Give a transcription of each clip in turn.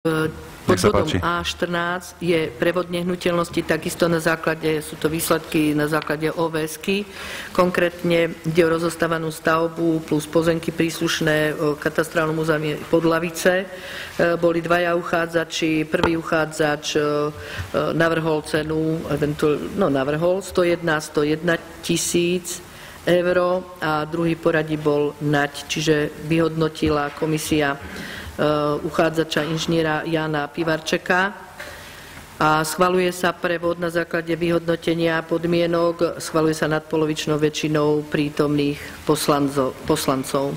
Pod bodom A14 je prevod nehnuteľnosti, takisto na základe, sú to výsledky na základe OVS-ky. Konkrétne ide o rozostávanú stavbu plus pozemky príslušné katastrálnemu území Podlavice. Boli dvaja uchádzači. Prvý uchádzač navrhol cenu, navrhol 101 tisíc eur a druhý poradí bol Naď, čiže vyhodnotila komisia uchádzača inžiniera Jána Pivarčeka a schvaľuje sa prevod na základe vyhodnotenia podmienok, schvaľuje sa nadpolovičnou väčšinou prítomných poslancov.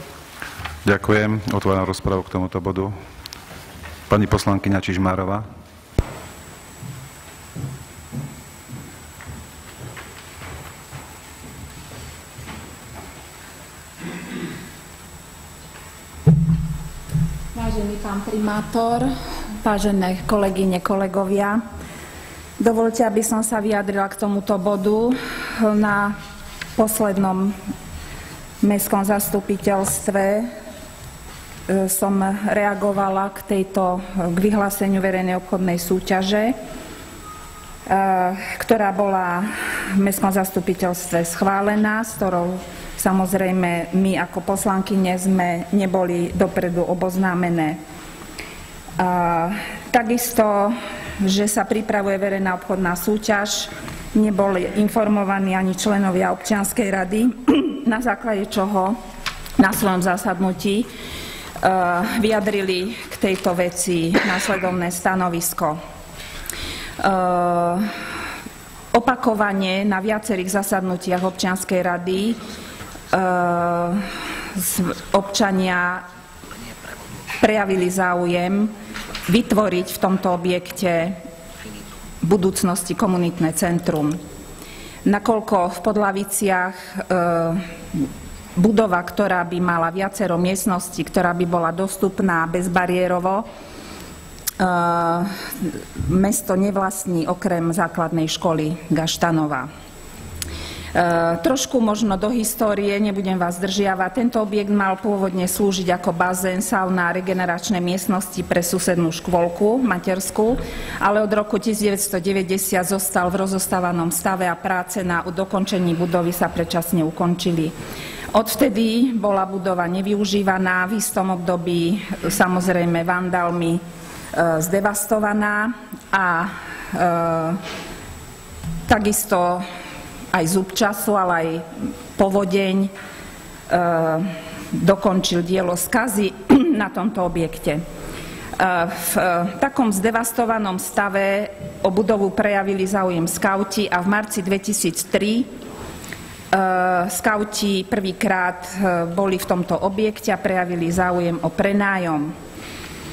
Ďakujem. Otváram rozpravu k tomuto bodu. Pani poslankyňa Čižmárová. Vážený pán primátor, vážené kolegyne, kolegovia, dovoľte, aby som sa vyjadrila k tomuto bodu. Na poslednom mestskom zastupiteľstve som reagovala k vyhláseniu verejnej obchodnej súťaže, ktorá bola v mestskom zastupiteľstve schválená, s ktorou samozrejme my ako poslankyne sme neboli dopredu oboznámené. Takisto, že sa pripravuje verejná obchodná súťaž, neboli informovaní ani členovia občianskej rady, na základe čoho na svojom zasadnutí vyjadrili k tejto veci následovné stanovisko. Opakovane na viacerých zasadnutiach občianskej rady občania prejavili záujem vytvoriť v tomto objekte v budúcnosti komunitné centrum. Nakoľko v Podlaviciach budova, ktorá by mala viacero miestností, ktorá by bola dostupná bezbariérovo, mesto nevlastní okrem základnej školy Gaštanova. Trošku možno do histórie, nebudem vás zdržiavať. Tento objekt mal pôvodne slúžiť ako bazén, sauna a regeneračné miestnosti pre susednú škôlku materskú, ale od roku 1990 zostal v rozostávanom stave a práce na dokončení budovy sa predčasne ukončili. Odvtedy bola budova nevyužívaná, v istom období samozrejme vandalmi zdevastovaná a takisto aj zub času, ale aj povodeň dokončil dielo skazy na tomto objekte. V takom zdevastovanom stave o budovu prejavili záujem skauti a v marci 2003 skauti prvýkrát boli v tomto objekte a prejavili záujem o prenájom.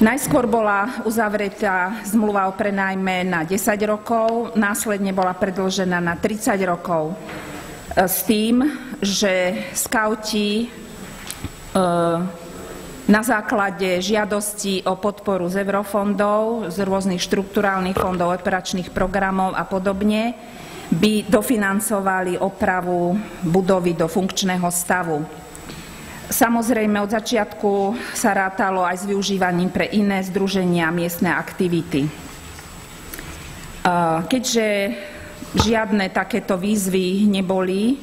Najskôr bola uzavretá zmluva o prenájme na 10 rokov, následne bola predĺžená na 30 rokov s tým, že skauti na základe žiadosti o podporu z eurofondov, z rôznych štrukturálnych fondov, operačných programov a podobne by dofinancovali opravu budovy do funkčného stavu. Samozrejme, od začiatku sa rátalo aj s využívaním pre iné združenia a miestne aktivity. Keďže žiadne takéto výzvy neboli,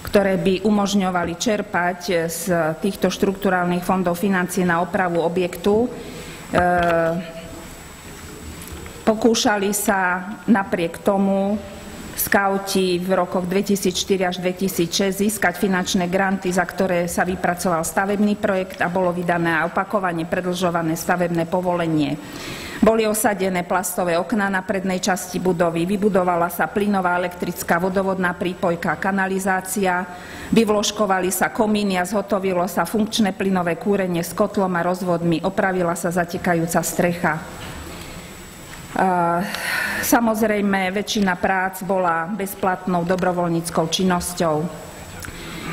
ktoré by umožňovali čerpať z týchto štrukturálnych fondov financie na opravu objektu, pokúšali sa napriek tomu skauti v rokoch 2004 až 2006 získať finančné granty, za ktoré sa vypracoval stavebný projekt a bolo vydané a opakovane predĺžované stavebné povolenie. Boli osadené plastové okná na prednej časti budovy, vybudovala sa plynová elektrická vodovodná prípojka, kanalizácia, vyvložkovali sa komíny a zhotovilo sa funkčné plynové kúrenie s kotlom a rozvodmi, opravila sa zatekajúca strecha. Samozrejme, väčšina prác bola bezplatnou dobrovoľníckou činnosťou.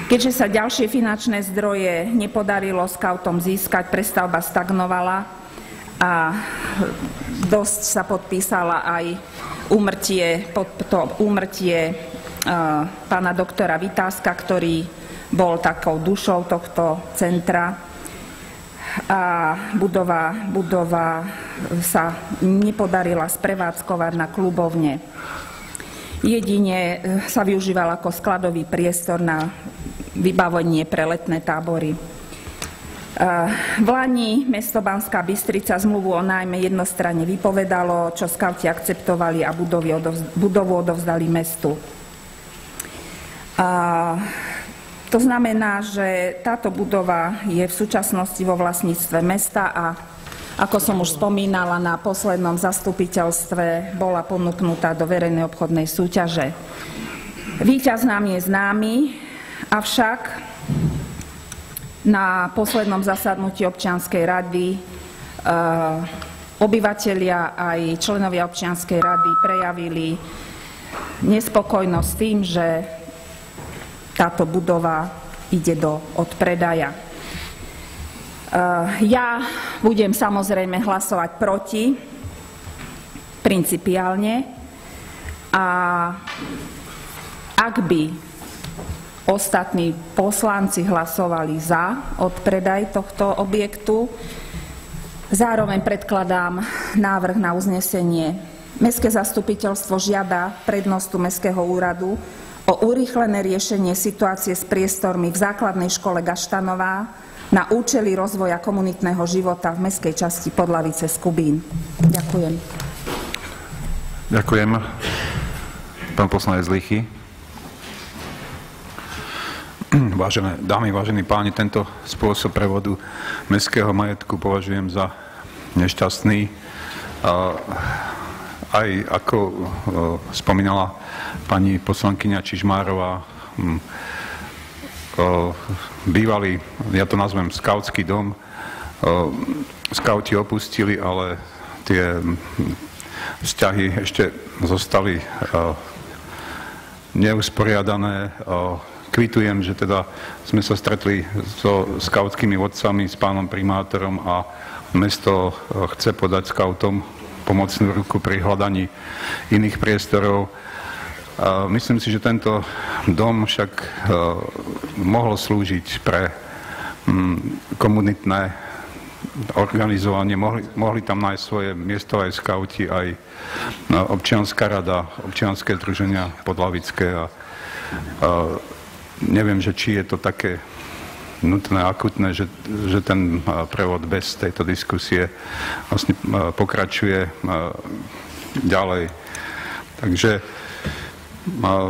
Keďže sa ďalšie finančné zdroje nepodarilo skautom získať, prestavba stagnovala a dosť sa podpísala aj úmrtie pána doktora Vytázka, ktorý bol takou dušou tohto centra. a budova sa nepodarila sprevádzkovať na klubovne. Jedine sa využíval ako skladový priestor na vybavenie pre letné tábory. V lani mesto Banská Bystrica zmluvu o nájme jednostranne vypovedalo, čo skauti akceptovali a budovu odovzdali mestu. To znamená, že táto budova je v súčasnosti vo vlastníctve mesta a ako som už spomínala, na poslednom zastupiteľstve bola ponúknutá do verejnej obchodnej súťaže. Víťaz nám je známy, avšak na poslednom zasadnutí občianskej rady obyvatelia aj členovia občianskej rady prejavili nespokojnosť s tým, že táto budova ide do odpredaja. Ja budem samozrejme hlasovať proti, principiálne, a ak by ostatní poslanci hlasovali za odpredaj tohto objektu, zároveň predkladám návrh na uznesenie. Mestské zastupiteľstvo žiada prednostu Mestského úradu o urýchlené riešenie situácie s priestormi v základnej škole Gaštanová na účely rozvoja komunitného života v mestskej časti Podlavice-Skubín. Ďakujem. Ďakujem. Pán poslanec Lichy. Vážené dámy, vážení páni, tento spôsob prevodu mestského majetku považujem za nešťastný. Aj ako spomínala pani poslankyňa Čižmárová, bývalý, ja to nazvem skautský dom, skauti opustili, ale tie vzťahy ešte zostali neusporiadané. Kvitujem, že teda sme sa stretli so skautskými vodcami, s pánom primátorom a mesto chce podať skautom pomocnú ruku pri hľadaní iných priestorov. Myslím si, že tento dom však mohol slúžiť pre komunitné organizovanie. Mohli tam nájsť svoje miesto aj skauti, aj občianska rada, občianske združenia podlavické. Neviem, že či je to také nutné, akutné, že ten prevod bez tejto diskusie vlastne pokračuje ďalej. Takže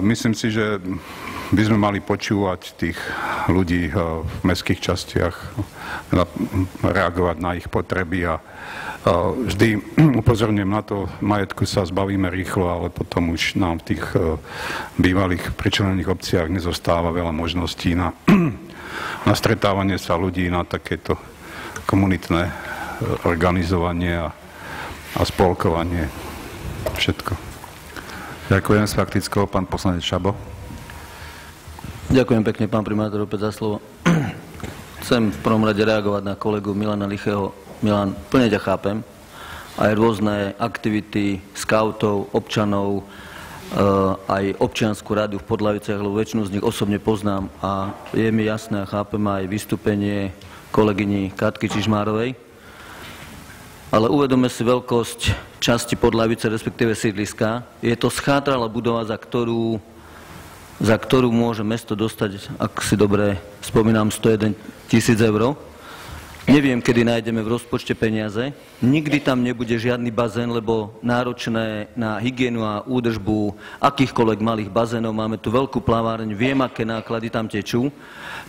myslím si, že by sme mali počúvať tých ľudí v mestských častiach, reagovať na ich potreby a vždy upozorňujem na to, majetku sa zbavíme rýchlo, ale potom už nám v tých bývalých pričlenených obciach nezostáva veľa možností na stretávanie sa ľudí, na takéto komunitné organizovanie a spolkovanie. Všetko. Ďakujem. S faktickou pán poslanec Šabo. Ďakujem pekne, pán primátor, opäť za slovo. Chcem v prvom rade reagovať na kolegu Milana Lichého. Milan, plne ťa chápem. Aj rôzne aktivity skautov, občanov, aj občiansku radu v Podlaviciach, lebo väčšinu z nich osobne poznám a je mi jasné a chápem aj vystúpenie kolegyni Katky Čižmárovej. Ale uvedome si veľkosť časti Podlavice, respektíve sídliska. Je to schátralá budova, za ktorú môže mesto dostať, ak si dobre spomínam, 101 000 eur. Neviem, kedy nájdeme v rozpočte peniaze. Nikdy tam nebude žiadny bazén, lebo náročné na hygienu a údržbu akýchkoľvek malých bazénov. Máme tu veľkú plaváreň, viem, aké náklady tam tečú.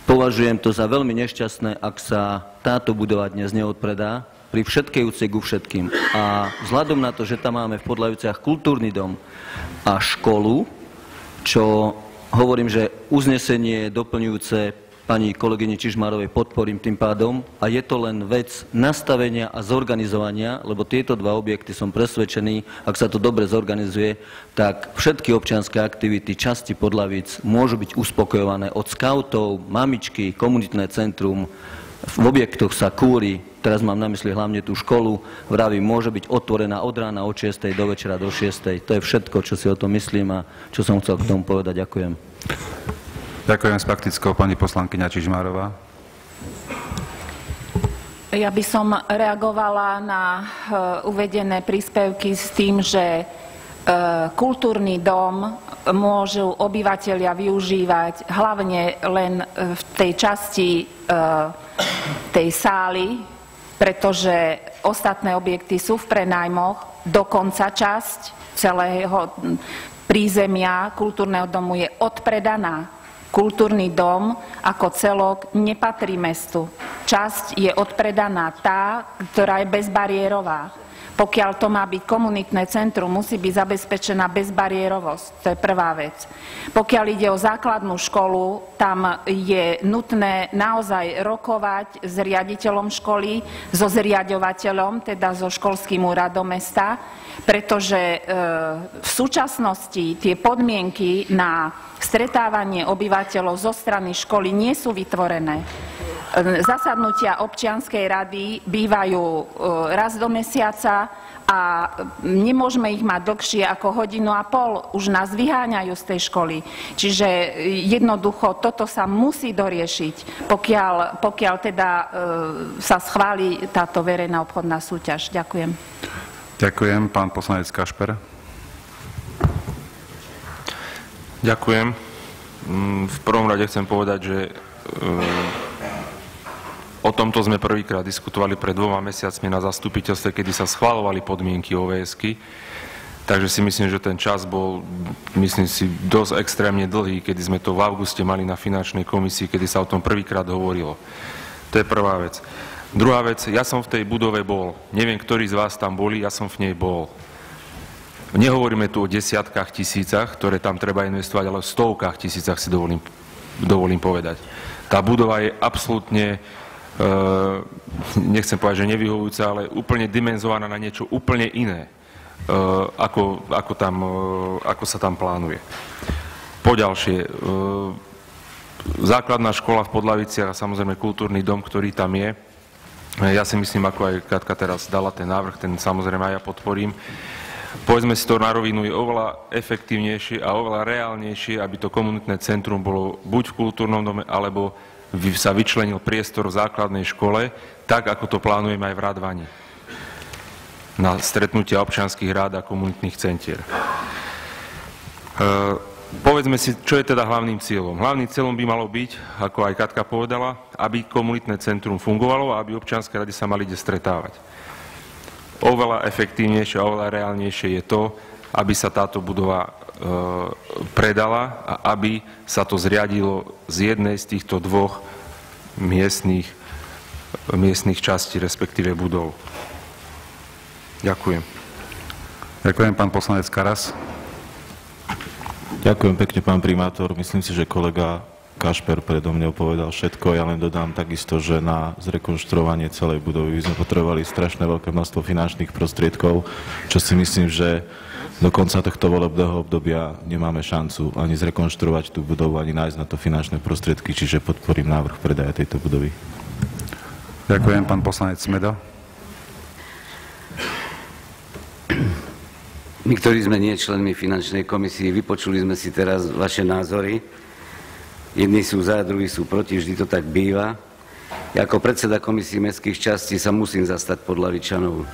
Považujem to za veľmi nešťastné, ak sa táto budova dnes neodpredá, pri všetkej úcte ku všetkým. A vzhľadom na to, že tam máme v Podlaviciach kultúrny dom a školu, čo hovorím, že uznesenie doplňujúce pani kolegyni Čižmárovej podporím tým pádom a je to len vec nastavenia a zorganizovania, lebo tieto dva objekty som presvedčený, ak sa to dobre zorganizuje, tak všetky občianske aktivity časti Podlavíc môžu byť uspokojované od skautov, mamičky, komunitné centrum, v objektoch sa kúri, teraz mám na mysli hlavne tú školu, vravím, môže byť otvorená od rána od 6. do večera do 6. To je všetko, čo si o tom myslím a čo som chcel k tomu povedať. Ďakujem. Ďakujem. S faktickou pani poslankyňa Čižmárová. Ja by som reagovala na uvedené príspevky s tým, že kultúrny dom môžu obyvatelia využívať hlavne len v tej časti tej sály, pretože ostatné objekty sú v prenajmoch, dokonca časť celého prízemia kultúrneho domu je odpredaná. Kultúrny dom ako celok nepatrí mestu. Časť je odpredaná tá, ktorá je bezbariérová. Pokiaľ to má byť komunitné centrum, musí byť zabezpečená bezbariérovosť. To je prvá vec. Pokiaľ ide o základnú školu, tam je nutné naozaj rokovať s riaditeľom školy, so zriaďovateľom, teda so školským úradom mesta, pretože v súčasnosti tie podmienky na stretávanie obyvateľov zo strany školy nie sú vytvorené. Zasadnutia občianskej rady bývajú raz do mesiaca a nemôžeme ich mať dlhšie ako 1,5 hodiny. Už nás vyháňajú z tej školy. Čiže jednoducho toto sa musí doriešiť, pokiaľ teda sa schváli táto verejná obchodná súťaž. Ďakujem. Ďakujem. Pán poslanec Kašper. Ďakujem. V prvom rade chcem povedať, že o tomto sme prvýkrát diskutovali pred 2 mesiacmi na zastupiteľstve, kedy sa schvaľovali podmienky OVS-ky. Takže si myslím, že ten čas bol, myslím si, dosť extrémne dlhý, kedy sme to v auguste mali na finančnej komisii, kedy sa o tom prvýkrát hovorilo. To je prvá vec. Druhá vec, ja som v tej budove bol. Neviem, ktorí z vás tam boli, ja som v nej bol. Nehovoríme tu o desiatkách tisícach, ktoré tam treba investovať, ale o stovkách tisícach si dovolím povedať. Tá budova je absolútne, nechcem povedať, že nevyhovujúca, ale úplne dimenzovaná na niečo úplne iné, ako sa tam plánuje. Poďalšie, základná škola v Podlaviciach a samozrejme kultúrny dom, ktorý tam je, ja si myslím, ako aj Katka teraz dala ten návrh, ten samozrejme aj ja podporím. Povedzme si to na rovinu, je oveľa efektívnejšie a oveľa reálnejšie, aby to komunitné centrum bolo buď v kultúrnom dome, alebo sa vyčlenil priestor v základnej škole, tak ako to plánujeme aj v Radvani na stretnutia občianskych rád a komunitných centier. Povedzme si, čo je teda hlavným cieľom. Hlavným cieľom by malo byť, ako aj Katka povedala, aby komunitné centrum fungovalo a aby občianske rady sa mali kde stretávať. Oveľa efektívnejšie a oveľa reálnejšie je to, aby sa táto budova predala a aby sa to zriadilo z jednej z týchto 2 miestnych častí, respektíve budov. Ďakujem. Ďakujem, pán poslanec Karas. Ďakujem pekne, pán primátor. Myslím si, že kolega Kašper predo mňou povedal všetko. Ja len dodám takisto, že na zrekonštruovanie celej budovy by sme potrebovali strašné veľké množstvo finančných prostriedkov, čo si myslím, že do konca tohto volebného obdobia nemáme šancu ani zrekonštruovať tú budovu, ani nájsť na to finančné prostriedky, čiže podporím návrh predaja tejto budovy. Ďakujem, pán poslanec Smeda. My, ktorí sme nie členmi finančnej komisie, vypočuli sme si teraz vaše názory. Jedni sú za, druhí sú proti, vždy to tak býva. Ja ako predseda komisie mestských častí sa musím zastať Podlavičanov.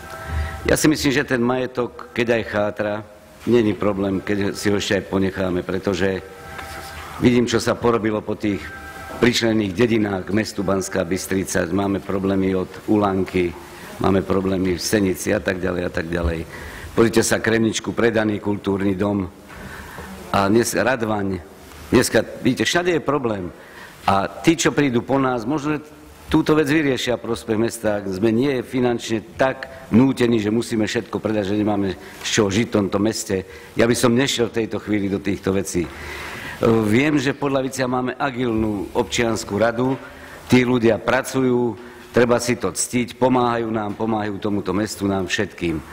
Ja si myslím, že ten majetok, keď aj chátra, není problém, keď si ho ešte aj ponecháme, pretože vidím, čo sa porobilo po tých pričlenených dedinách k mestu Banská Bystrica. Máme problémy od Ulanky, máme problémy v Senici a tak ďalej a tak ďalej. Pozrite sa, Kremničku, predaný kultúrny dom a dnes Radvaň. Dneska, vidíte, všade je problém. A tí, čo prídu po nás, možno túto vec vyriešia prospech mesta, ak sme nie finančne tak nútení, že musíme všetko predať, že nemáme z čoho žiť v tomto meste. Ja by som nešiel v tejto chvíli do týchto vecí. Viem, že v Podlaviciach máme agilnú občiansku radu, tí ľudia pracujú, treba si to ctiť, pomáhajú nám, pomáhajú tomuto mestu, nám všetkým.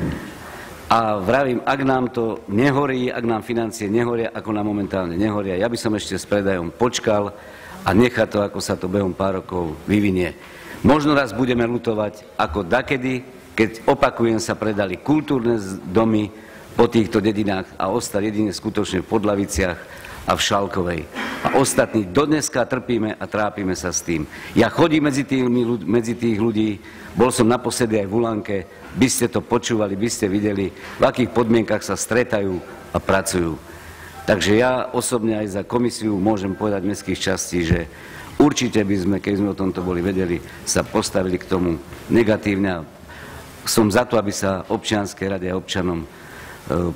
A vravím, ak nám to nehorí, ak nám financie nehoria, ako nám momentálne nehoria, ja by som ešte s predajom počkal a nechať to, ako sa to behom pár rokov vyvinie. Možno raz budeme ľutovať, ako dakedy, keď, opakujem, sa predali kultúrne domy po týchto dedinách a ostali jedine skutočne v Podlaviciach a v Šalkovej. A ostatní dodneska trpíme a trápime sa s tým. Ja chodím medzi tých ľudí, bol som naposledy aj v Ulanke, by ste to počúvali, by ste videli, v akých podmienkach sa stretajú a pracujú. Takže ja osobne aj za komisiu môžem povedať mestských častí, že určite by sme, keď sme o tomto boli vedeli, sa postavili k tomu negatívne. Som za to, aby sa občianskej rade a občanom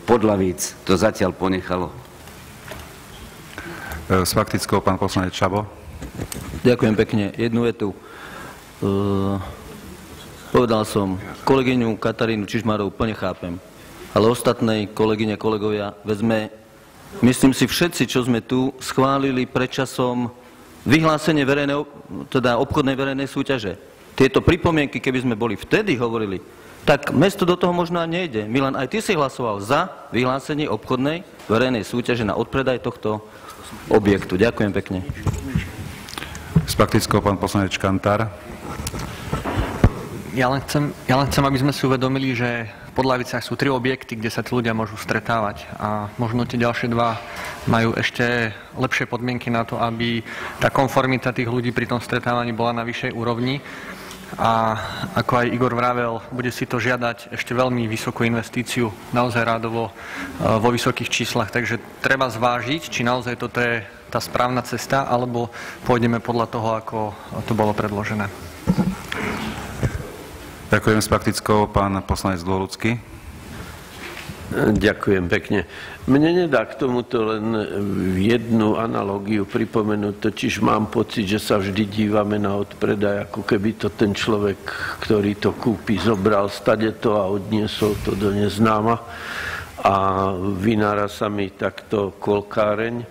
podľa víc to zatiaľ ponechalo. S faktickou pán poslanec Šabo. Ďakujem pekne. Jednu vetu. Povedal som, kolegyňu Katarínu Čižmárovú plne chápem, ale ostatné kolegyne, kolegovia, myslím si všetci, čo sme tu, schválili predčasom vyhlásenie teda obchodnej verejnej súťaže. Tieto pripomienky, keby sme boli vtedy hovorili, tak mesto do toho možno aj nejde. Milan, aj ty si hlasoval za vyhlásenie obchodnej verejnej súťaže na odpredaj tohto objektu. Ďakujem pekne. S faktickou pán poslanec Kantár. Ja len chcem, aby sme si uvedomili, že v Podlaviciach sú 3 objekty, kde sa tí ľudia môžu stretávať. A možno tie ďalšie 2 majú ešte lepšie podmienky na to, aby tá konformita tých ľudí pri tom stretávaní bola na vyššej úrovni. A ako aj Igor vravel, bude si to žiadať ešte veľmi vysokú investíciu, naozaj rádovo vo vysokých číslach. Takže treba zvážiť, či naozaj toto je tá správna cesta, alebo pôjdeme podľa toho, ako to bolo predložené. Ďakujem. S faktickou pán poslanec Dôľudský. Ďakujem pekne. Mne nedá k tomuto len jednu analógiu pripomenúť, totiž mám pocit, že sa vždy dívame na odpredaj, ako keby to ten človek, ktorý to kúpi, zobral stadeto a odniesol to do neznáma. A vynára sa mi takto kolkáreň,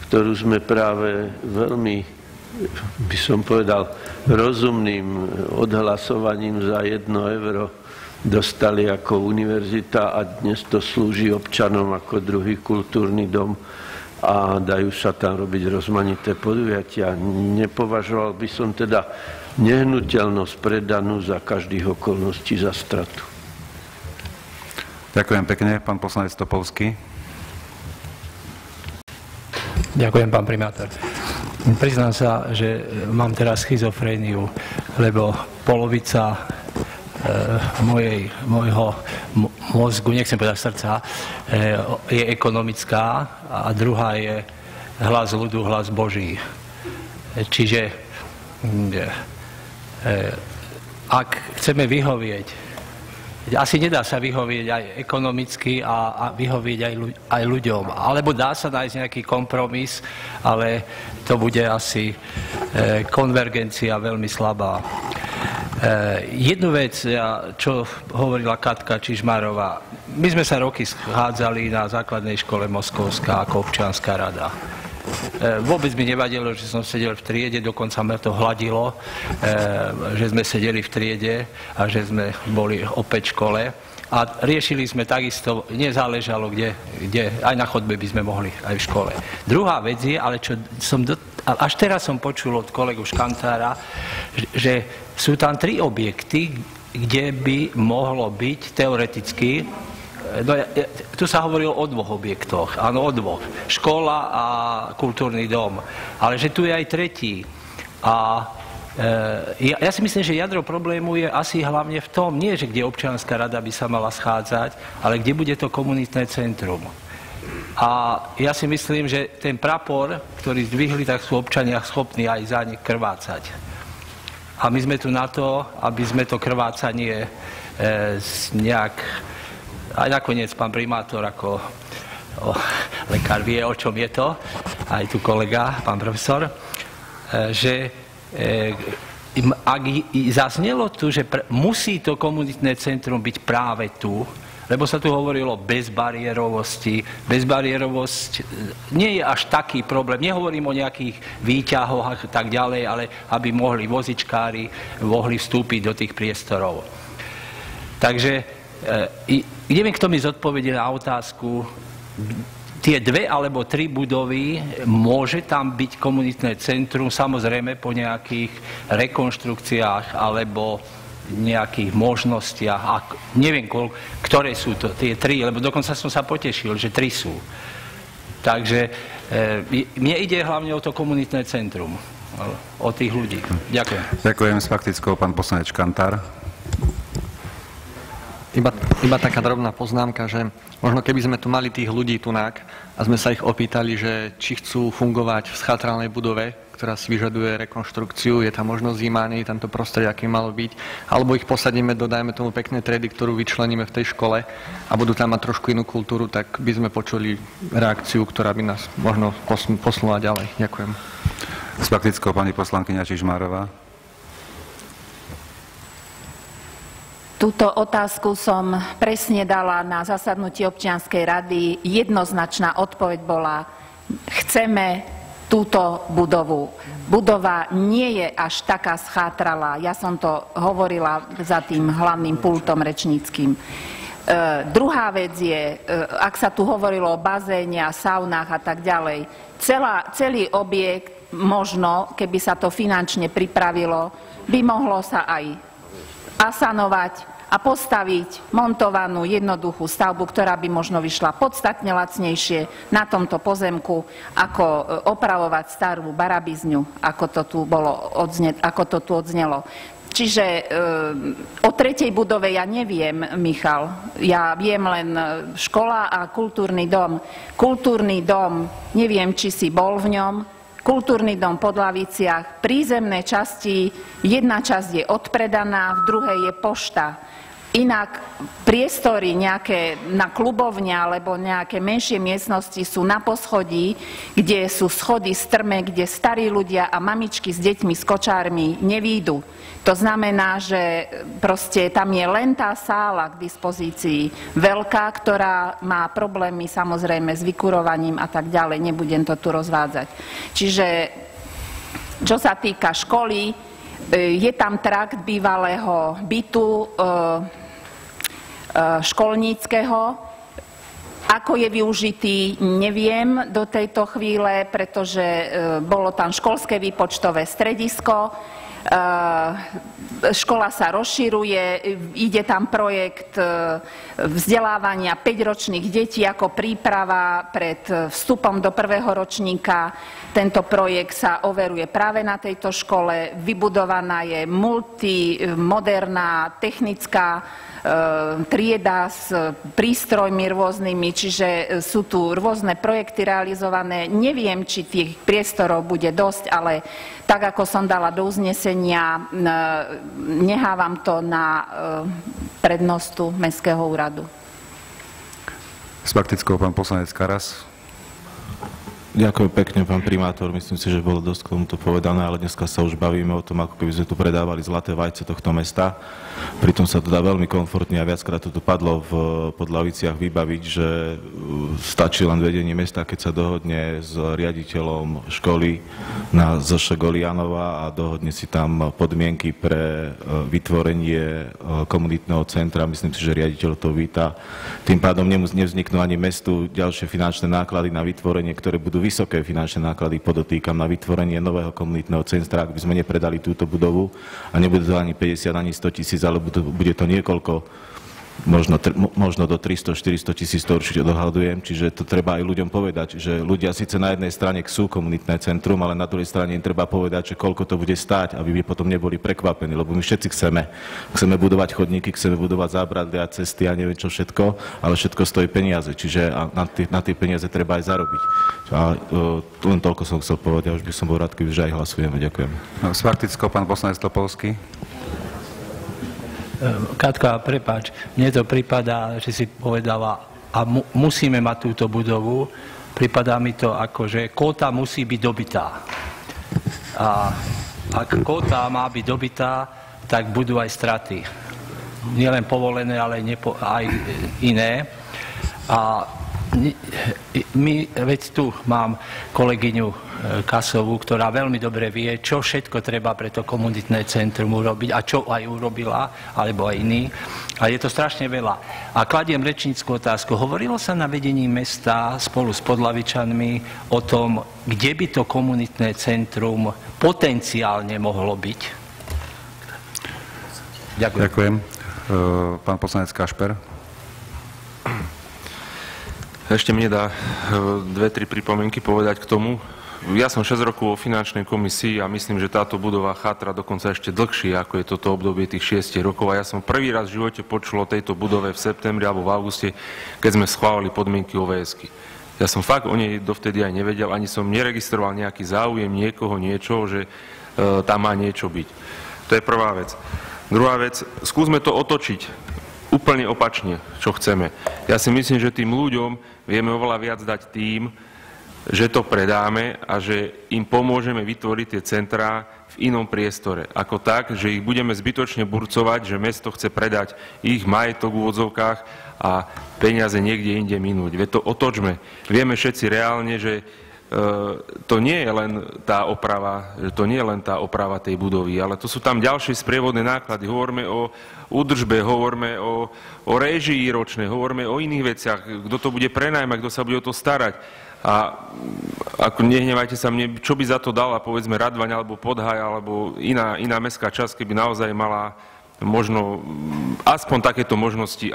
ktorú sme práve veľmi, by som povedal, rozumným odhlasovaním za 1 euro dostali ako univerzita a dnes to slúži občanom ako druhý kultúrny dom a dajú sa tam robiť rozmanité podujatia. Nepovažoval by som teda nehnuteľnosť predanú za každých okolností za stratu. Ďakujem pekne. Pán poslanec Topolský. Ďakujem, pán primátor. Priznám sa, že mám teraz schizofréniu, lebo polovica môjho mozgu, nechcem povedať srdca, je ekonomická a druhá je hlas ľudu, hlas Boží. Čiže ak chceme vyhovieť, asi nedá sa vyhovieť aj ekonomicky a vyhovieť aj ľuďom. Alebo dá sa nájsť nejaký kompromis, ale to bude asi konvergencia veľmi slabá. Jednu vec, čo hovorila Katka Čižmárová, my sme sa roky schádzali na základnej škole Moskovská ako občianska rada. Vôbec mi nevadilo, že som sedel v triede, dokonca ma to hladilo, že sme sedeli v triede a že sme boli opäť v škole. A riešili sme takisto, nezáležalo kde, aj na chodbe by sme mohli, aj v škole. Druhá vec je, ale čo som až teraz som počul od kolegu Škantára, že sú tam 3 objekty, kde by mohlo byť teoreticky, tu sa hovorilo o 2 objektoch, áno, o 2. Škola a kultúrny dom. Ale že tu je aj 3. A ja si myslím, že jadro problému je asi hlavne v tom, nie že kde občianska rada by sa mala schádzať, ale kde bude to komunitné centrum. A ja si myslím, že ten prapor, ktorý zdvihli, tak sú občania schopní aj za ne krvácať. A my sme tu na to, aby sme to krvácanie nejak... Aj nakoniec pán primátor ako lekár vie, o čom je to, aj tu kolega, pán profesor, že ak zaznelo tu, že musí to komunitné centrum byť práve tu, lebo sa tu hovorilo o bezbariérovosti. Bezbariérovosť nie je až taký problém. Nehovorím o nejakých výťahoch a tak ďalej, ale aby mohli vozičkári vstúpiť do tých priestorov. Takže neviem, kto mi zodpovedie na otázku, tie 2 alebo 3 budovy, môže tam byť komunitné centrum, samozrejme po nejakých rekonštrukciách alebo nejakých možnostiach. A neviem, ktoré sú to tie 3, lebo dokonca som sa potešil, že 3 sú. Takže mne ide hlavne o to komunitné centrum, o tých ľudí. Ďakujem. Ďakujem. S faktickou pán poslanec Kantár. Iba taká drobná poznámka, že možno keby sme tu mali tých ľudí tunák a sme sa ich opýtali, že či chcú fungovať v schatrálnej budove, ktorá si vyžaduje rekonštrukciu, je tam možnosť zímanie, tamto prostredie, aké malo byť, alebo ich posadíme do, dajme tomu, pekné triedy, ktorú vyčleníme v tej škole a budú tam mať trošku inú kultúru, tak by sme počuli reakciu, ktorá by nás možno posunula ďalej. Ďakujem. S faktickou pani poslankyňa Čižmárová. Túto otázku som presne dala na zasadnutí občianskej rady. Jednoznačná odpoveď bola, chceme túto budovu. Budova nie je až taká schátralá. Ja som to hovorila za tým hlavným pultom rečníckym. Druhá vec je, ak sa tu hovorilo o bazéne a saunách a tak ďalej, celý objekt možno, keby sa to finančne pripravilo, by mohlo sa aj asanovať a postaviť montovanú jednoduchú stavbu, ktorá by možno vyšla podstatne lacnejšie na tomto pozemku, ako opravovať starú barabizňu, ako to tu odznelo. Čiže o tretej budove ja neviem, Michal. Ja viem len škola a kultúrny dom. Kultúrny dom, neviem, či si bol v ňom. Kultúrny dom po Dlaviciach, prízemné časti, jedna časť je odpredaná, v druhej je pošta. Inak priestory nejaké na klubovňa alebo nejaké menšie miestnosti sú na poschodí, kde sú schody strme, kde starí ľudia a mamičky s deťmi, s kočármi nevídu. To znamená, že proste tam je len tá sála k dispozícii veľká, ktorá má problémy samozrejme s vykurovaním a tak ďalej. Nebudem to tu rozvádzať. Čiže čo sa týka školy, je tam trakt bývalého bytu školníckeho. Ako je využitý, neviem do tejto chvíle, pretože bolo tam školské výpočtové stredisko. Škola sa rozširuje, ide tam projekt vzdelávania 5-ročných detí ako príprava pred vstupom do 1. ročníka. Tento projekt sa overuje práve na tejto škole. Vybudovaná je multimoderná technická trieda s prístrojmi rôznymi, čiže sú tu rôzne projekty realizované. Neviem, či tých priestorov bude dosť, ale tak, ako som dala do uznesenia, nehávam to na prednostu Mestského úradu. S faktickou pán poslanec Karas. Ďakujem pekne, pán primátor. Myslím si, že bolo dosť k tomuto povedané, ale dneska sa už bavíme o tom, ako keby sme tu predávali zlaté vajce tohto mesta. Pritom sa to dá veľmi komfortne a viackrát to tu padlo v Podlaviciach vybaviť, že stačí len vedenie mesta, keď sa dohodne s riaditeľom školy na ZŠ Golianova a dohodne si tam podmienky pre vytvorenie komunitného centra. Myslím si, že riaditeľ to víta. Tým pádom nevzniknú ani mestu ďalšie finančné náklady na vytvorenie, ktoré budú vysoké finančné náklady, podotýkam, na vytvorenie nového komunitného centra, ak by sme nepredali túto budovu a nebude to ani 50, ani 100 tisíc, ale bude to niekoľko, možno do 300-400 tisíc, to určite dohadujem, čiže to treba aj ľuďom povedať, že ľudia síce na jednej strane chcú komunitné centrum, ale na druhej strane im treba povedať, že koľko to bude stáť, aby by potom neboli prekvapení, lebo my všetci chceme budovať chodníky, chceme budovať zábradlie a cesty a neviem čo všetko, ale všetko stojí peniaze, čiže na tie peniaze treba aj zarobiť. A len toľko som chcel povedať, a už by som bol rád, keď už aj hlasujeme. Ďakujem. S faktickou pán poslanec Topolský. Katka, prepáč, mne to pripadá, že si povedala, a musíme mať túto budovu, pripadá mi to ako, že kvóta musí byť dobitá. A ak kvóta má byť dobitá, tak budú aj straty. Nielen povolené, ale aj iné. A veď tu mám kolegyňu Kasovú, ktorá veľmi dobre vie, čo všetko treba pre to komunitné centrum urobiť a čo aj urobila, alebo aj iní. A je to strašne veľa. A kladiem rečnícku otázku. Hovorilo sa na vedení mesta spolu s Podlavičanmi o tom, kde by to komunitné centrum potenciálne mohlo byť? Ďakujem. Ďakujem. Pán poslanec Kašper. ešte mne dá 2-3 pripomienky povedať k tomu. Ja som 6 rokov vo finančnej komisii a myslím, že táto budova chátra dokonca ešte dlhšie, ako je toto obdobie tých 6 rokov. A ja som prvý raz v živote počul o tejto budove v septembri alebo v auguste, keď sme schválili podmienky OVS-ky. Ja som fakt o nej dovtedy aj nevedel, ani som neregistroval nejaký záujem niekoho, niečo, že tam má niečo byť. To je prvá vec. Druhá vec, skúsme to otočiť úplne opačne, čo chceme. Ja si myslím, že tým ľuďom vieme oveľa viac dať tým, že to predáme a že im pomôžeme vytvoriť tie centrá v inom priestore. Ako tak, že ich budeme zbytočne burcovať, že mesto chce predať ich majetok v úvodzovkách a peniaze niekde inde minúť. Veď to otočme. Vieme všetci reálne, že to nie je len tá oprava tej budovy, ale to sú tam ďalšie sprievodné náklady. Hovoríme o údržbe, hovoríme o réžii ročnej, hovoríme o iných veciach, kto to bude prenajmať, kto sa bude o to starať. A ako nehnevajte sa mne, čo by za to dala, povedzme, Radvaň alebo Podhaj alebo iná mestská časť, keby naozaj mala možno aspoň takéto možnosti,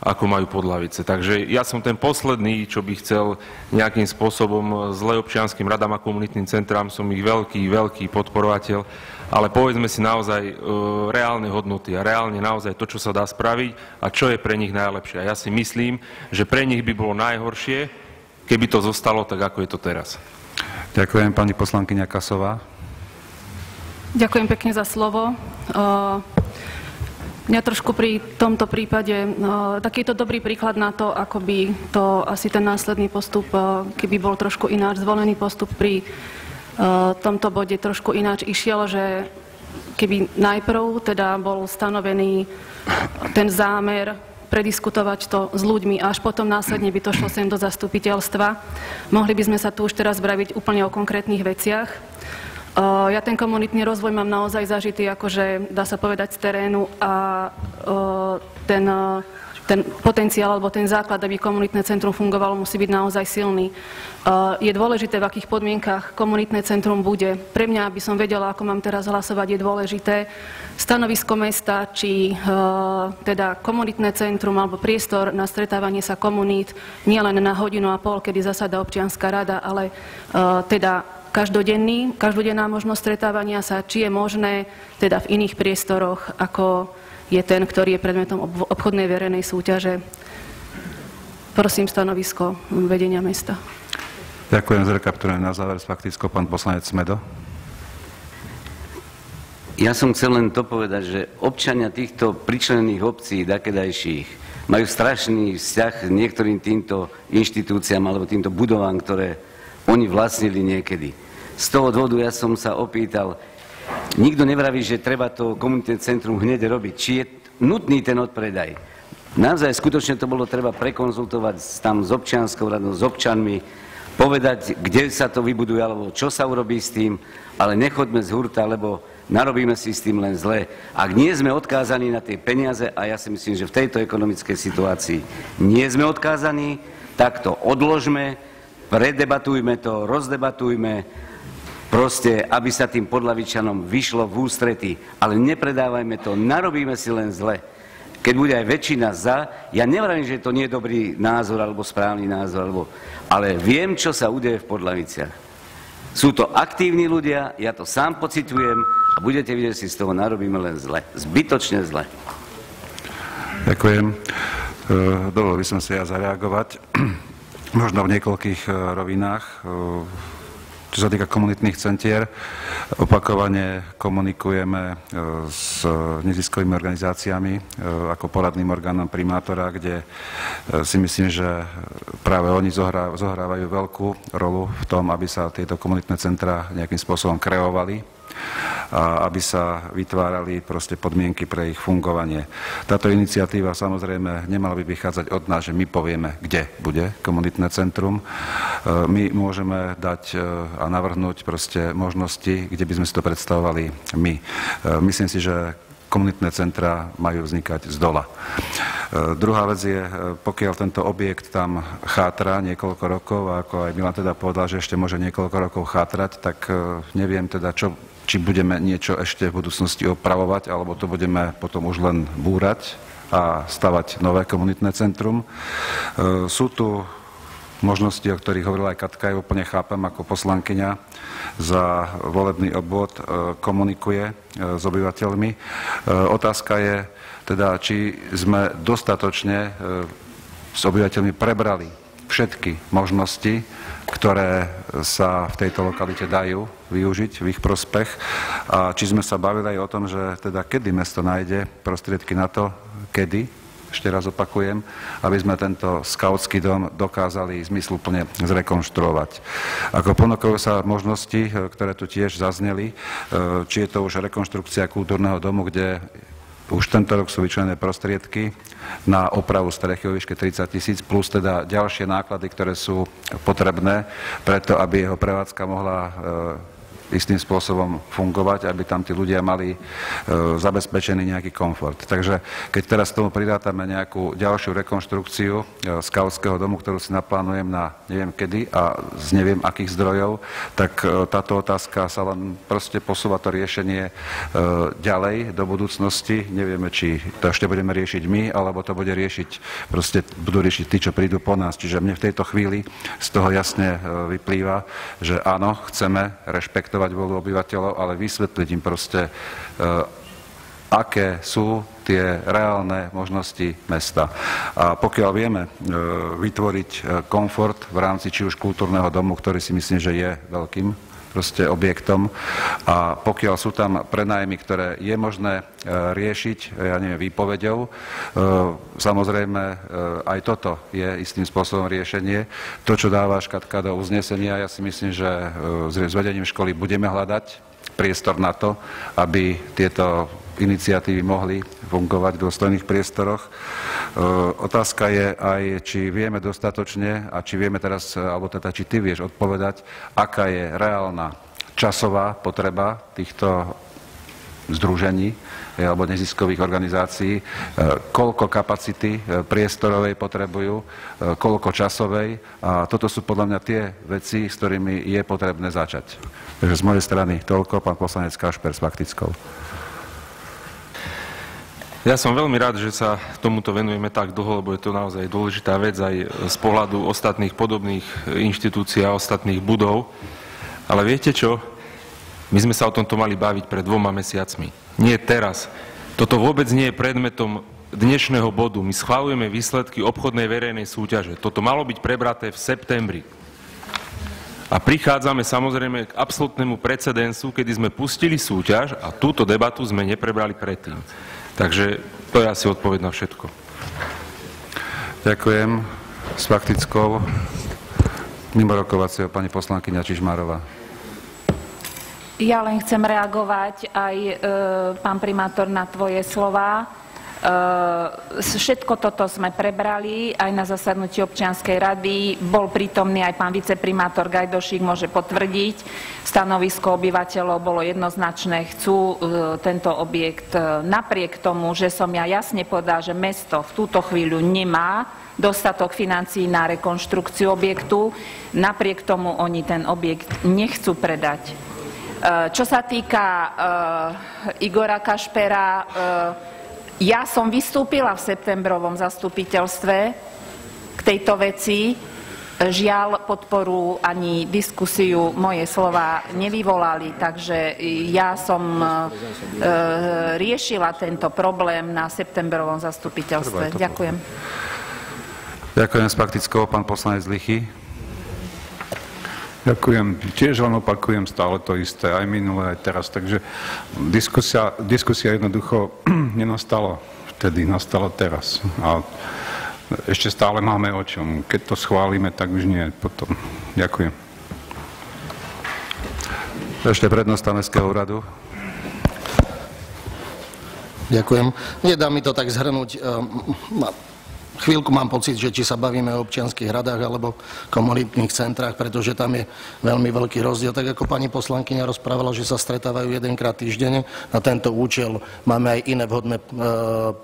ako majú Podlavice. Takže ja som ten posledný, čo by chcel nejakým spôsobom zle občianskym radám a komunitným centrám, som ich veľký podporovateľ, ale povedzme si naozaj reálne hodnoty a reálne naozaj to, čo sa dá spraviť a čo je pre nich najlepšie. A ja si myslím, že pre nich by bolo najhoršie, keby to zostalo tak, ako je to teraz. Ďakujem. Pani poslankyňa Kasová. Ďakujem pekne za slovo. Mňa trošku pri tomto prípade, takýto dobrý príklad na to, ako by to asi ten následný postup, keby bol trošku ináč zvolený postup pri tomto bode trošku ináč išiel, že keby najprv teda bol stanovený ten zámer prediskutovať to s ľuďmi a až potom následne by to šlo sem do zastupiteľstva. Mohli by sme sa tu už teraz baviť úplne o konkrétnych veciach. Ja ten komunitný rozvoj mám naozaj zažitý, akože dá sa povedať z terénu a ten potenciál alebo ten základ, aby komunitné centrum fungovalo, musí byť naozaj silný. Je dôležité, v akých podmienkach komunitné centrum bude. Pre mňa, aby som vedela, ako mám teraz hlasovať, je dôležité stanovisko mesta, či teda komunitné centrum alebo priestor na stretávanie sa komunít nielen na 1,5 hodiny, kedy zasadá občianska rada, ale teda každodenná možnosť stretávania sa, či je možné teda v iných priestoroch, ako je ten, ktorý je predmetom obchodnej verejnej súťaže. Prosím stanovisko vedenia mesta. Ďakujem. Zrekapitulujem na záver s faktickou pán poslanec Smedo. Ja som chcel len to povedať, že občania týchto pričlenených obcí dakedajších majú strašný vzťah k niektorým týmto inštitúciám alebo týmto budovám, ktoré oni vlastnili niekedy. Z toho dôvodu ja som sa opýtal, nikto nevraví, že treba to komunitné centrum hneď robiť. Či je nutný ten odpredaj? Naozaj skutočne to bolo treba prekonzultovať tam s občianskou radou, s občanmi, povedať, kde sa to vybuduje, alebo čo sa urobí s tým, ale nechoďme z hurta, lebo narobíme si s tým len zle. Ak nie sme odkázaní na tie peniaze, a ja si myslím, že v tejto ekonomickej situácii nie sme odkázaní, tak to odložme, predebatujme to, rozdebatujme, proste, aby sa tým Podlavičanom vyšlo v ústrety, ale nepredávajme to, narobíme si len zle. Keď bude aj väčšina za, ja nevravím, že to nie je dobrý názor alebo správny názor, ale viem, čo sa udeje v Podlaviciach. Sú to aktívni ľudia, ja to sám pociťujem a budete vidieť, že si z toho narobíme len zle. Zbytočne zle. Ďakujem. Dovolil by som si ja zareagovať. Možno v niekoľkých rovinách. Čo sa týka komunitných centier, opakovane komunikujeme s neziskovými organizáciami ako poradným orgánom primátora, kde si myslím, že práve oni zohrávajú veľkú rolu v tom, aby sa tieto komunitné centra nejakým spôsobom kreovali a aby sa vytvárali proste podmienky pre ich fungovanie. Táto iniciatíva samozrejme nemala by vychádzať od nás, že my povieme, kde bude komunitné centrum. My môžeme dať a navrhnúť proste možnosti, kde by sme si to predstavovali my. Myslím si, že komunitné centra majú vznikať z dola. Druhá vec je, pokiaľ tento objekt tam chátra niekoľko rokov, a ako aj Milan teda povedal, že ešte môže niekoľko rokov chátrať, tak neviem teda, či budeme niečo ešte v budúcnosti opravovať, alebo to budeme potom už len búrať a stavať nové komunitné centrum. Sú tu možnosti, o ktorých hovorila aj Katka, ja úplne chápem, ako poslankyňa za volebný obvod komunikuje s obyvateľmi. Otázka je teda, či sme dostatočne s obyvateľmi prebrali všetky možnosti, ktoré sa v tejto lokalite dajú využiť v ich prospech. A či sme sa bavili aj o tom, že teda kedy mesto nájde prostriedky na to, kedy, ešte raz opakujem, aby sme tento skautský dom dokázali zmysluplne zrekonštruovať. Ako ponúkajú sa možnosti, ktoré tu tiež zazneli, či je to už rekonštrukcia kultúrneho domu, kde už tento rok sú vyčlenené prostriedky na opravu strechy o výške 30 000, plus teda ďalšie náklady, ktoré sú potrebné preto, aby jeho prevádzka mohla istým spôsobom fungovať, aby tam tí ľudia mali zabezpečený nejaký komfort. Takže keď teraz tomu pridátame nejakú ďalšiu rekonštrukciu skautského domu, ktorú si naplánujem na neviem kedy a z neviem akých zdrojov, tak táto otázka sa len proste posúva to riešenie ďalej do budúcnosti. Nevieme, či to ešte budeme riešiť my, alebo to bude riešiť, proste budú riešiť tí, čo prídu po nás. Čiže mne v tejto chvíli z toho jasne vyplýva, že áno, chceme rešpektovať vôľu obyvateľov, ale vysvetliť im proste, aké sú tie reálne možnosti mesta. A pokiaľ vieme vytvoriť komfort v rámci či už kultúrneho domu, ktorý si myslím, že je veľkým proste objektom, a pokiaľ sú tam prenájmy, ktoré je možné riešiť, ja neviem, výpoveďou, samozrejme aj toto je istým spôsobom riešenie. To, čo dávaš, Katka, do uznesenia, ja si myslím, že s vedením školy budeme hľadať priestor na to, aby tieto iniciatívy mohli fungovať v dôstojných priestoroch. Otázka je aj, či vieme dostatočne a či vieme teraz, alebo teda či ty vieš odpovedať, aká je reálna časová potreba týchto združení alebo neziskových organizácií, koľko kapacity priestorovej potrebujú, koľko časovej, a toto sú podľa mňa tie veci, s ktorými je potrebné začať. Takže z mojej strany toľko, pán poslanec Kašper s faktickou. Ja som veľmi rád, že sa tomuto venujeme tak dlho, lebo je to naozaj dôležitá vec aj z pohľadu ostatných podobných inštitúcií a ostatných budov. Ale viete čo? My sme sa o tomto mali baviť pred 2 mesiacmi. Nie teraz. Toto vôbec nie je predmetom dnešného bodu. My schvaľujeme výsledky obchodnej verejnej súťaže. Toto malo byť prebraté v septembri. A prichádzame samozrejme k absolútnemu precedensu, kedy sme pustili súťaž a túto debatu sme neprebrali predtým. Takže to je asi odpoveď na všetko. Ďakujem. S faktickou mimo rokovacieho pani poslankyňa Čižmárová. Ja len chcem reagovať aj, pán primátor, na tvoje slova. Všetko toto sme prebrali aj na zasadnutí občianskej rady. Bol prítomný aj pán viceprimátor Gajdošík, môže potvrdiť. Stanovisko obyvateľov bolo jednoznačné. Chcú tento objekt, napriek tomu, že som ja jasne povedala, že mesto v túto chvíľu nemá dostatok financií na rekonštrukciu objektu. Napriek tomu oni ten objekt nechcú predať. Čo sa týka Igora Kašpera, ja som vystúpila v septembrovom zastupiteľstve k tejto veci. Žiaľ, podporu ani diskusiu moje slova nevyvolali, takže ja som riešila tento problém na septembrovom zastupiteľstve. Ďakujem. Ďakujem. S faktickou pán poslanec Lichy. Ďakujem. Tiež len opakujem stále to isté, aj minulé, aj teraz. Takže diskusia jednoducho nenastala vtedy, nastala teraz. A ešte stále máme o čom. Keď to schválime, tak už nie potom. Ďakujem. Ešte prednosta Mestského úradu. Ďakujem. Nedá mi to tak zhrnúť. Chvíľku mám pocit, že či sa bavíme o občianskych radách alebo komunitných centrách, pretože tam je veľmi veľký rozdiel. Tak ako pani poslankyňa rozprávala, že sa stretávajú 1-krát týždenne. Na tento účel máme aj iné vhodné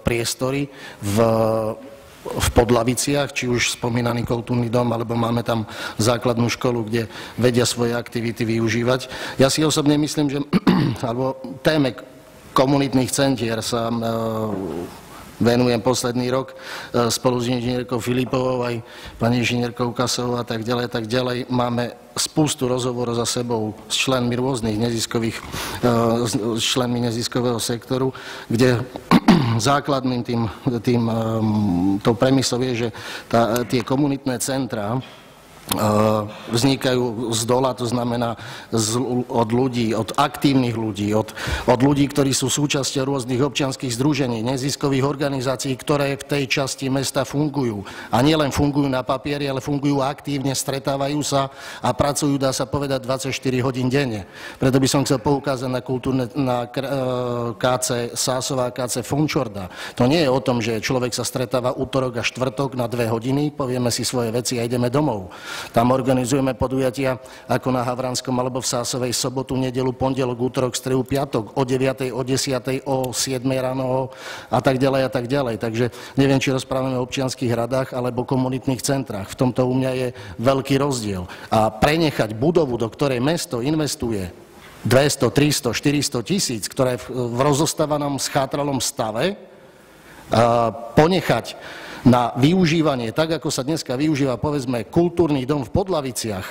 priestory v Podlaviciach, či už spomínaný kultúrny dom, alebo máme tam základnú školu, kde vedia svoje aktivity využívať. Ja si osobne myslím, že alebo téme komunitných centier sa venujem posledný rok spolu s inžinierkou Filipovou, aj pani inžinierkou Kasovou a tak ďalej. Máme spustu rozhovorov za sebou s členmi rôznych členmi neziskového sektoru, kde základným tou premisou je, že tie komunitné centrá vznikajú z dola, to znamená od ľudí, od aktívnych ľudí, od ľudí, ktorí sú súčasťou rôznych občianskych združení, neziskových organizácií, ktoré v tej časti mesta fungujú. A nielen fungujú na papieri, ale fungujú aktívne, stretávajú sa a pracujú, dá sa povedať, 24 hodín denne. Preto by som chcel poukázať na KC Sásová a KC Fončorda. To nie je o tom, že človek sa stretáva útorok a štvrtok na 2 hodiny, povieme si svoje veci a ideme domov. Tam organizujeme podujatia ako na Havranskom alebo v Sásovej sobotu, nedeľu, pondelok, útorok, stredu, piatok, o 9, o 10, o 7 ráno a tak ďalej. Takže neviem, či rozprávame o občianskych radách alebo komunitných centrách. V tomto u mňa je veľký rozdiel. A prenechať budovu, do ktorej mesto investuje 200, 300, 400 tisíc, ktorá je v rozostávanom, schátralom stave, ponechať na využívanie, tak ako sa dneska využíva, povedzme, kultúrny dom v Podlaviciach,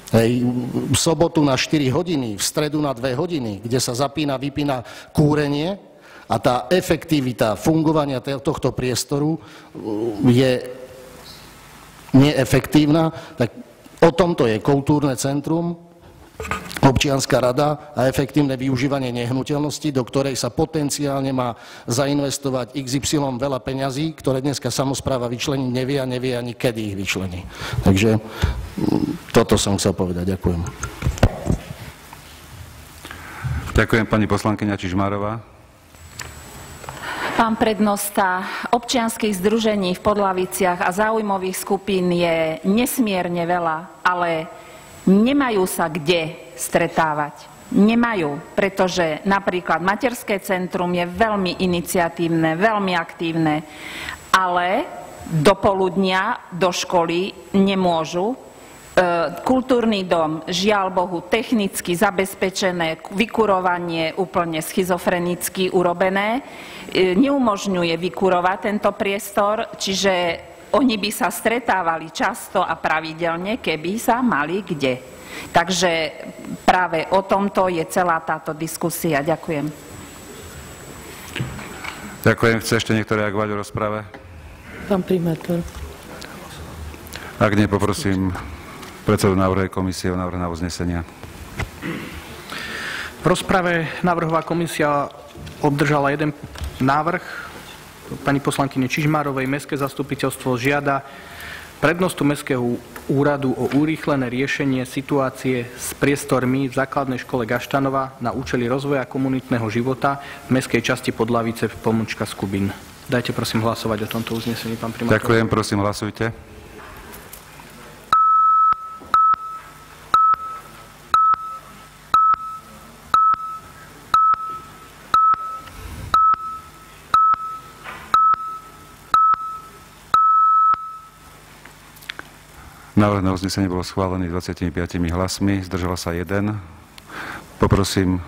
v sobotu na 4 hodiny, v stredu na 2 hodiny, kde sa zapína, vypína kúrenie a tá efektivita fungovania tohto priestoru je neefektívna, tak o tomto je kultúrne centrum, občianska rada a efektívne využívanie nehnuteľnosti, do ktorej sa potenciálne má zainvestovať XY veľa peňazí, ktoré dneska samospráva vyčleniť nevie a nevie ani kedy ich vyčlení. Takže toto som chcel povedať. Ďakujem. Ďakujem pani poslankyňa Čižmárová. Pán prednosta, občianskych združení v Podlaviciach a záujmových skupín je nesmierne veľa, ale nemajú sa kde stretávať. Nemajú, pretože napríklad materské centrum je veľmi iniciatívne, veľmi aktívne, ale do poludnia do školy nemôžu. Kultúrny dom, žiaľ Bohu, technicky zabezpečené, vykurovanie úplne schizofrenicky urobené, neumožňuje vykurovať tento priestor, čiže oni by sa stretávali často a pravidelne, keby sa mali kde. Takže práve o tomto je celá táto diskusia. Ďakujem. Ďakujem. Chce ešte niekto reagovať o rozprave? Pán primátor. Ak nie, poprosím predsedu návrhovej komisie o návrh na uznesenia. V rozprave návrhová komisia obdržala jeden návrh pani poslankyne Čižmárovej. Mestské zastupiteľstvo žiada prednostu Mestského úradu o urýchlené riešenie situácie s priestormi v základnej škole Gaštanova na účely rozvoja komunitného života v mestskej časti Podlavice _Skubín. Dajte prosím hlasovať o tomto uznesení, pán primátor. Ďakujem, prosím hlasujte. Návrh na uznesenie bol schválený 25 hlasmi, zdržala sa 1. Poprosím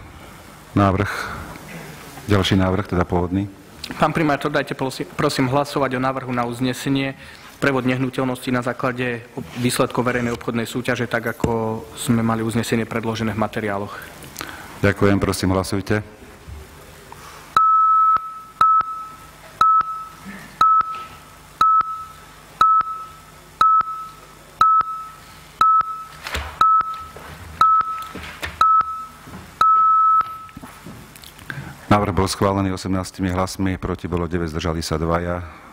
ďalší návrh, teda pôvodný. Pán primátor, dajte prosím hlasovať o návrhu na uznesenie prevod nehnuteľnosti na základe výsledkov verejnej obchodnej súťaže, tak ako sme mali uznesenie predložené v materiáloch. Ďakujem, prosím hlasujte. Návrh bol schválený 18 hlasmi, proti bolo 9, zdržali sa 2.